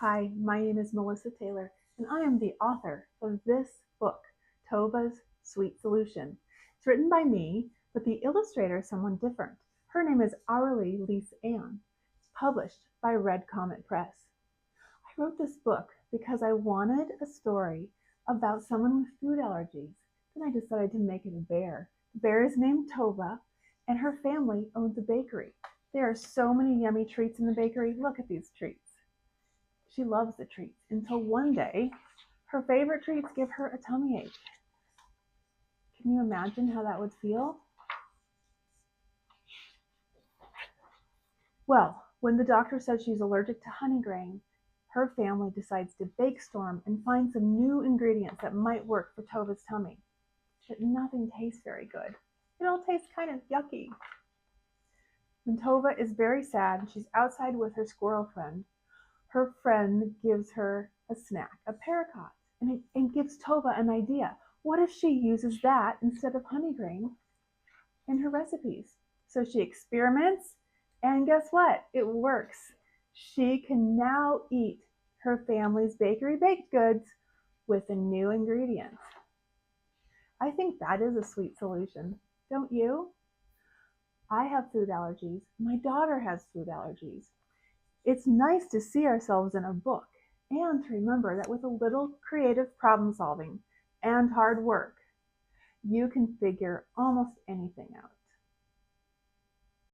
Hi, my name is Melissa Taylor, and I am the author of this book, TOVA'S Sweet Solution. It's written by me, but the illustrator is someone different. Her name is Aurelie Lise-Anne. It's published by Comet Press. I wrote this book because I wanted a story about someone with food allergies. Then I decided to make it a bear. The bear is named Tova, and her family owns a bakery. There are so many yummy treats in the bakery. Look at these treats. She loves the treats until one day her favorite treats give her a tummy ache. Can you imagine how that would feel? Well, when the doctor said she's allergic to honey grain, her family decides to bake storm and find some new ingredients that might work for Tova's tummy. But nothing tastes very good. It all tastes kind of yucky. When Tova is very sad and she's outside with her squirrel friend, her friend gives her a snack, a paraquat, and gives Tova an idea. What if she uses that instead of honey grain in her recipes? So she experiments, and guess what? It works. She can now eat her family's bakery baked goods with a new ingredient. I think that is a sweet solution, don't you? I have food allergies. My daughter has food allergies. It's nice to see ourselves in a book and to remember that with a little creative problem solving and hard work, you can figure almost anything out.